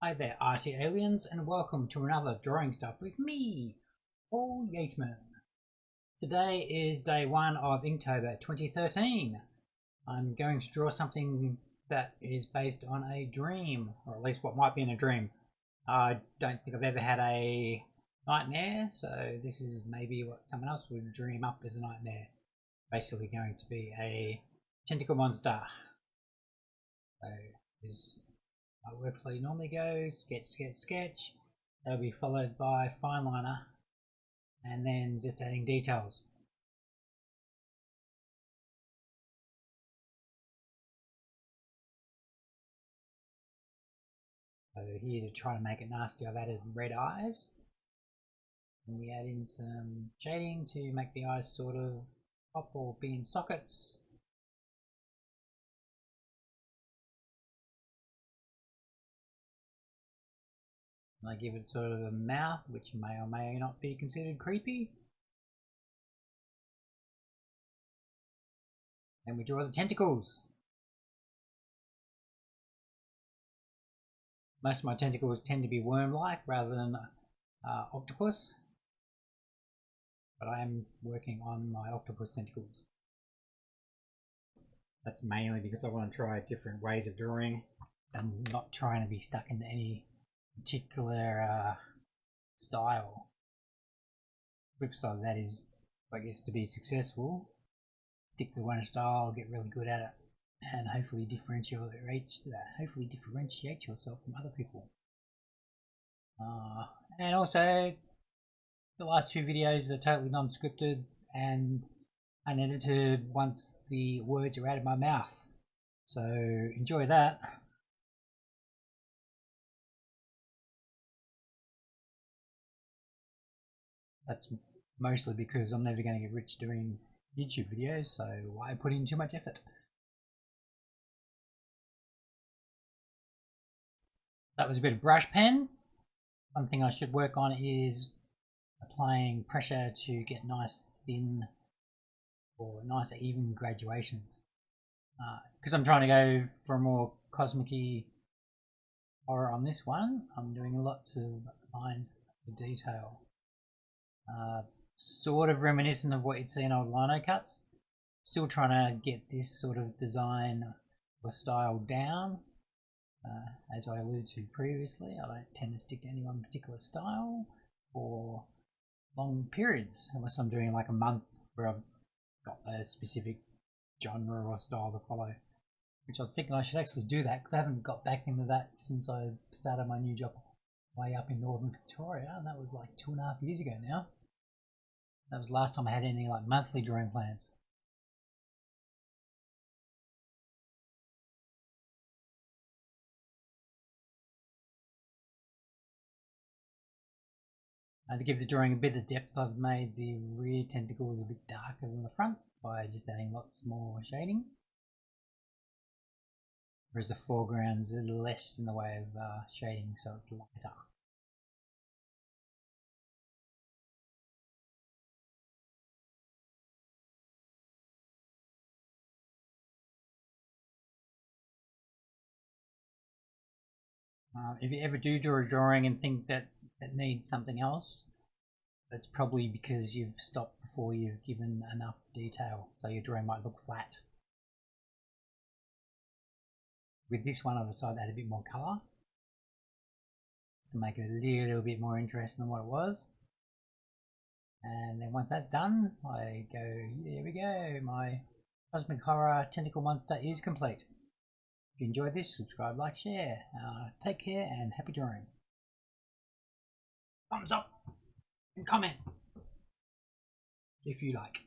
Hi there, arty aliens, and welcome to another Drawing Stuff with me, Paul Yateman. Today is day 1 of Inktober 2013. I'm going to draw something that is based on a dream, or at least what might be in a dream. I don't think I've ever had a nightmare, so this is maybe what someone else would dream up as a nightmare. Basically going to be a tentacle monster. So this my workflow normally goes sketch, sketch, sketch. That'll be followed by fine liner, and then just adding details. So here to try to make it nasty, I've added red eyes, and we add in some shading to make the eyes sort of pop or be in sockets. And I give it sort of a mouth, which may or may not be considered creepy. And we draw the tentacles. Most of my tentacles tend to be worm-like rather than octopus, but I am working on my octopus tentacles. That's mainly because I want to try different ways of drawing and not trying to be stuck in any particular style. Flip side of that is, I guess, to be successful, stick with one style, get really good at it, and hopefully differentiate yourself from other people. And also, the last few videos are totally non-scripted and unedited once the words are out of my mouth. So enjoy that. That's mostly because I'm never going to get rich doing YouTube videos, so why put in too much effort? That was a bit of brush pen. One thing I should work on is applying pressure to get nice thin or nice even graduations. Because I'm trying to go for a more cosmic-y horror on this one, I'm doing lots of lines for detail. Sort of reminiscent of what you'd see in old lino cuts. Still trying to get this sort of design or style down. As I alluded to previously, I don't tend to stick to any one particular style for long periods, unless I'm doing like a month where I've got a specific genre or style to follow. Which I was thinking I should actually do that, because I haven't got back into that since I started my new job way up in northern Victoria, and that was like 2.5 years ago now. That was the last time I had any like monthly drawing plans. And to give the drawing a bit of depth, I've made the rear tentacles a bit darker than the front by just adding lots more shading. Whereas the foreground's a little less in the way of shading, so it's lighter. If you ever do draw a drawing and think that it needs something else, that's probably because you've stopped before you've given enough detail, so your drawing might look flat. With this one, I've decided to add a bit more colour to make it a little bit more interesting than what it was. And then once that's done, I go, there we go, my Cosmic Horror Tentacle Monster is complete. If you enjoyed this, subscribe, like, share. Take care and happy drawing. Thumbs up and comment if you like.